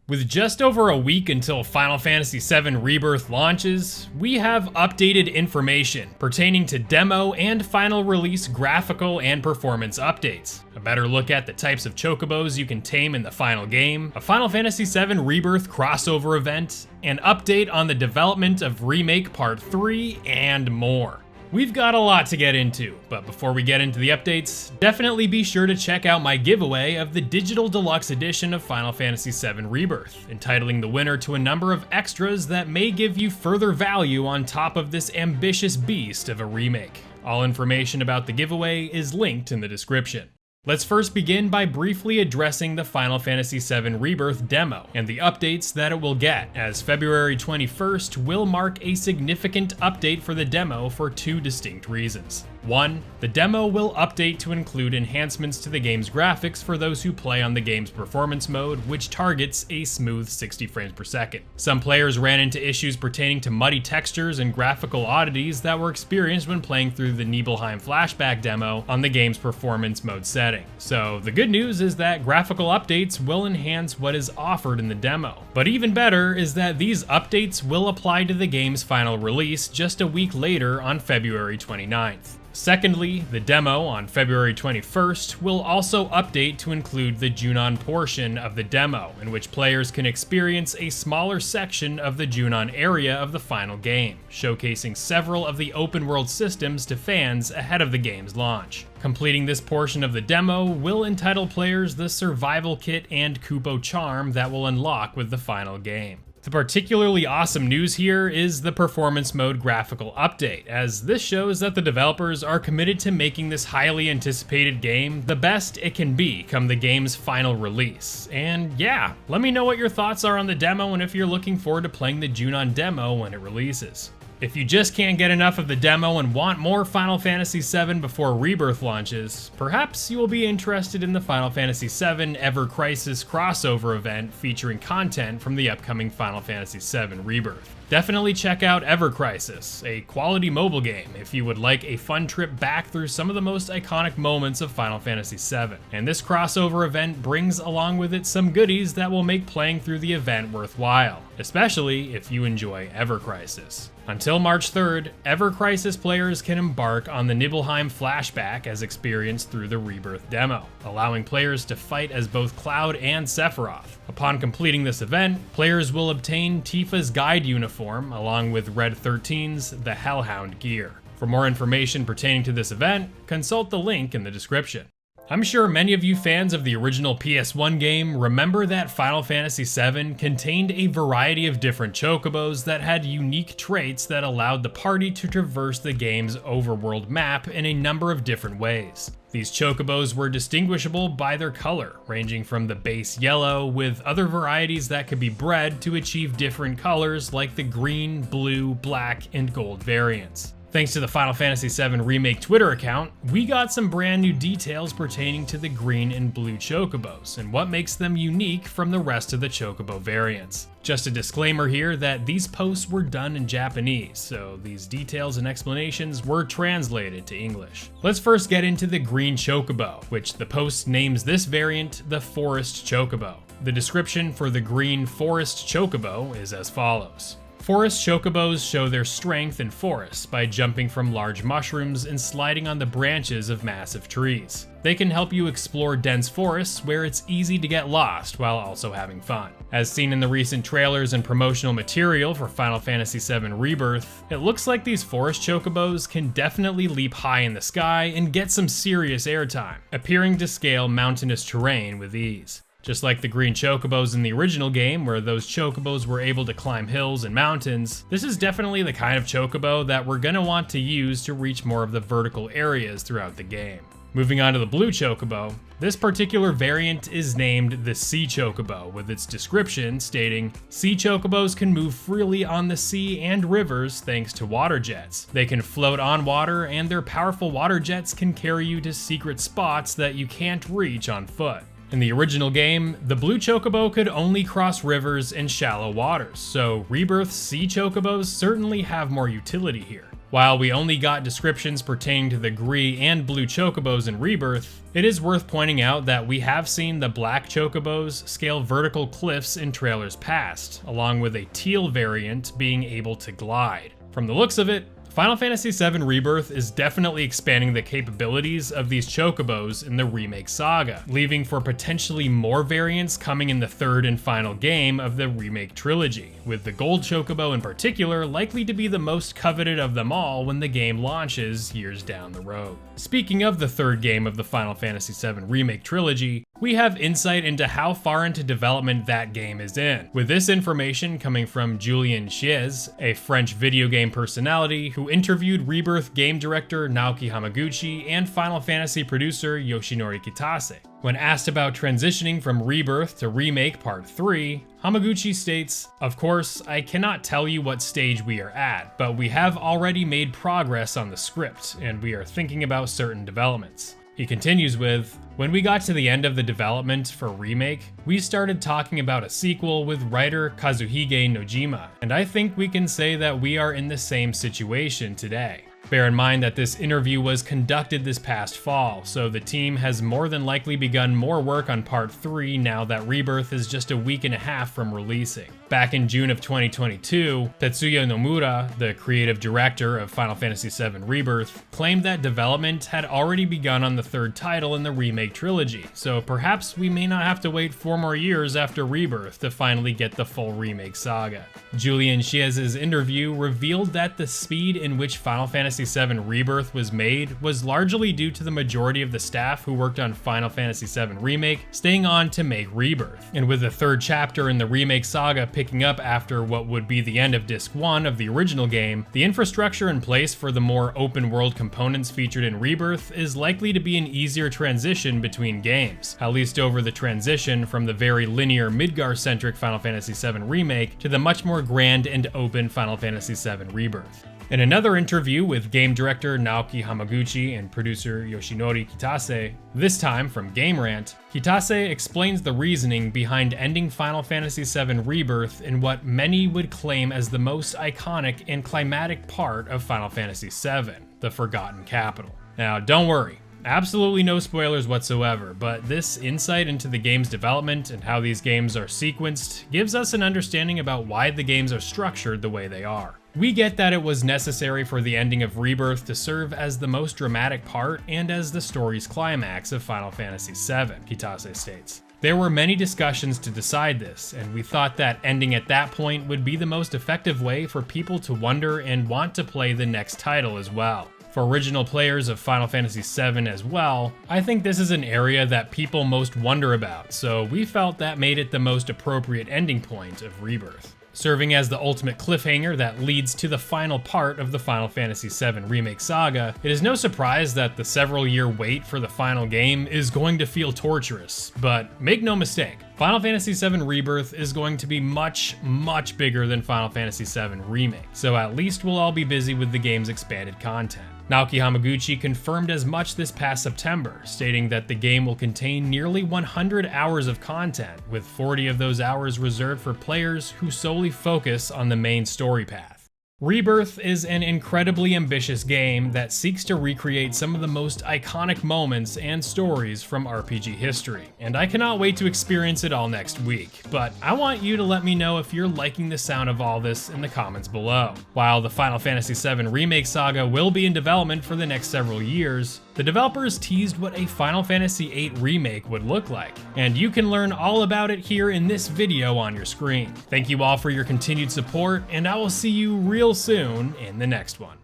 With just over a week until Final Fantasy VII Rebirth launches, we have updated information pertaining to demo and final release graphical and performance updates, a better look at the types of chocobos you can tame in the final game, a Final Fantasy VII Rebirth crossover event, an update on the development of Remake Part 3, and more. We've got a lot to get into, but before we get into the updates, definitely be sure to check out my giveaway of the digital deluxe edition of Final Fantasy VII Rebirth, entitling the winner to a number of extras that may give you further value on top of this ambitious beast of a remake. All information about the giveaway is linked in the description. Let's first begin by briefly addressing the Final Fantasy VII Rebirth demo and the updates that it will get, as February 21st will mark a significant update for the demo for two distinct reasons. One, the demo will update to include enhancements to the game's graphics for those who play on the game's performance mode, which targets a smooth 60 frames per second. Some players ran into issues pertaining to muddy textures and graphical oddities that were experienced when playing through the Nibelheim flashback demo on the game's performance mode setting. So the good news is that graphical updates will enhance what is offered in the demo. But even better is that these updates will apply to the game's final release just a week later on February 29th. Secondly, the demo on February 21st will also update to include the Junon portion of the demo, in which players can experience a smaller section of the Junon area of the final game, showcasing several of the open world systems to fans ahead of the game's launch. Completing this portion of the demo will entitle players the survival kit and Kupo charm that will unlock with the final game. The particularly awesome news here is the performance mode graphical update, as this shows that the developers are committed to making this highly anticipated game the best it can be come the game's final release. And yeah, let me know what your thoughts are on the demo and if you're looking forward to playing the Junon demo when it releases. If you just can't get enough of the demo and want more Final Fantasy VII before Rebirth launches, perhaps you will be interested in the Final Fantasy VII Ever Crisis crossover event featuring content from the upcoming Final Fantasy VII Rebirth. Definitely check out Ever Crisis, a quality mobile game if you would like a fun trip back through some of the most iconic moments of Final Fantasy VII. And this crossover event brings along with it some goodies that will make playing through the event worthwhile, especially if you enjoy Ever Crisis. Until March 3rd, Ever Crisis players can embark on the Nibelheim flashback as experienced through the Rebirth demo, allowing players to fight as both Cloud and Sephiroth. Upon completing this event, players will obtain Tifa's guide uniform along with Red 13's The Hellhound gear. For more information pertaining to this event, consult the link in the description. I'm sure many of you fans of the original PS1 game remember that Final Fantasy VII contained a variety of different chocobos that had unique traits that allowed the party to traverse the game's overworld map in a number of different ways. These chocobos were distinguishable by their color, ranging from the base yellow, with other varieties that could be bred to achieve different colors like the green, blue, black, and gold variants. Thanks to the Final Fantasy VII Remake Twitter account, we got some brand new details pertaining to the green and blue chocobos and what makes them unique from the rest of the chocobo variants. Just a disclaimer here that these posts were done in Japanese, so these details and explanations were translated to English. Let's first get into the green chocobo, which the post names this variant the Forest Chocobo. The description for the green Forest Chocobo is as follows. Forest chocobos show their strength in forests by jumping from large mushrooms and sliding on the branches of massive trees. They can help you explore dense forests where it's easy to get lost while also having fun. As seen in the recent trailers and promotional material for Final Fantasy VII Rebirth, it looks like these forest chocobos can definitely leap high in the sky and get some serious airtime, appearing to scale mountainous terrain with ease. Just like the green chocobos in the original game, where those chocobos were able to climb hills and mountains, this is definitely the kind of chocobo that we're going to want to use to reach more of the vertical areas throughout the game. Moving on to the blue chocobo, this particular variant is named the Sea Chocobo, with its description stating, "Sea chocobos can move freely on the sea and rivers thanks to water jets. They can float on water, and their powerful water jets can carry you to secret spots that you can't reach on foot." In the original game, the blue chocobo could only cross rivers and shallow waters, so Rebirth's sea chocobos certainly have more utility here. While we only got descriptions pertaining to the Gree and blue chocobos in Rebirth, it is worth pointing out that we have seen the black chocobos scale vertical cliffs in trailers past, along with a teal variant being able to glide. From the looks of it, Final Fantasy VII Rebirth is definitely expanding the capabilities of these chocobos in the Remake saga, leaving for potentially more variants coming in the third and final game of the Remake trilogy, with the gold chocobo in particular likely to be the most coveted of them all when the game launches years down the road. Speaking of the third game of the Final Fantasy VII Remake trilogy, we have insight into how far into development that game is in, with this information coming from Julien Chiez, a French video game personality who interviewed Rebirth game director Naoki Hamaguchi and Final Fantasy producer Yoshinori Kitase. When asked about transitioning from Rebirth to Remake Part 3, Hamaguchi states, "Of course, I cannot tell you what stage we are at, but we have already made progress on the script, and we are thinking about certain developments." He continues with, "When we got to the end of the development for Remake, we started talking about a sequel with writer Kazuhige Nojima, and I think we can say that we are in the same situation today." Bear in mind that this interview was conducted this past fall, so the team has more than likely begun more work on Part 3 now that Rebirth is just a week and a half from releasing. Back in June of 2022, Tetsuya Nomura, the creative director of Final Fantasy VII Rebirth, claimed that development had already begun on the third title in the Remake trilogy, so perhaps we may not have to wait 4 more years after Rebirth to finally get the full Remake saga. Julien Chiez's interview revealed that the speed in which Final Fantasy VII Rebirth was made was largely due to the majority of the staff who worked on Final Fantasy VII Remake staying on to make Rebirth. And with the third chapter in the Remake saga picking up after what would be the end of Disc 1 of the original game, the infrastructure in place for the more open world components featured in Rebirth is likely to be an easier transition between games, at least over the transition from the very linear Midgar-centric Final Fantasy VII Remake to the much more grand and open Final Fantasy VII Rebirth. In another interview with game director Naoki Hamaguchi and producer Yoshinori Kitase, this time from Game Rant, Kitase explains the reasoning behind ending Final Fantasy VII Rebirth in what many would claim as the most iconic and climatic part of Final Fantasy VII, the Forgotten Capital. Now, don't worry. Absolutely no spoilers whatsoever, but this insight into the game's development and how these games are sequenced gives us an understanding about why the games are structured the way they are. We get that it was necessary for the ending of Rebirth to serve as the most dramatic part and as the story's climax of Final Fantasy VII, Kitase states. There were many discussions to decide this, and we thought that ending at that point would be the most effective way for people to wonder and want to play the next title as well. For original players of Final Fantasy VII as well, I think this is an area that people most wonder about, so we felt that made it the most appropriate ending point of Rebirth. Serving as the ultimate cliffhanger that leads to the final part of the Final Fantasy VII Remake saga, it is no surprise that the several-year wait for the final game is going to feel torturous, but make no mistake, Final Fantasy VII Rebirth is going to be much, much bigger than Final Fantasy VII Remake, so at least we'll all be busy with the game's expanded content. Naoki Hamaguchi confirmed as much this past September, stating that the game will contain nearly 100 hours of content, with 40 of those hours reserved for players who solely focus on the main story path. Rebirth is an incredibly ambitious game that seeks to recreate some of the most iconic moments and stories from RPG history, and I cannot wait to experience it all next week, but I want you to let me know if you're liking the sound of all this in the comments below. While the Final Fantasy VII Remake saga will be in development for the next several years, the developers teased what a Final Fantasy VIII Remake would look like, and you can learn all about it here in this video on your screen. Thank you all for your continued support, and I will see you real soon in the next one.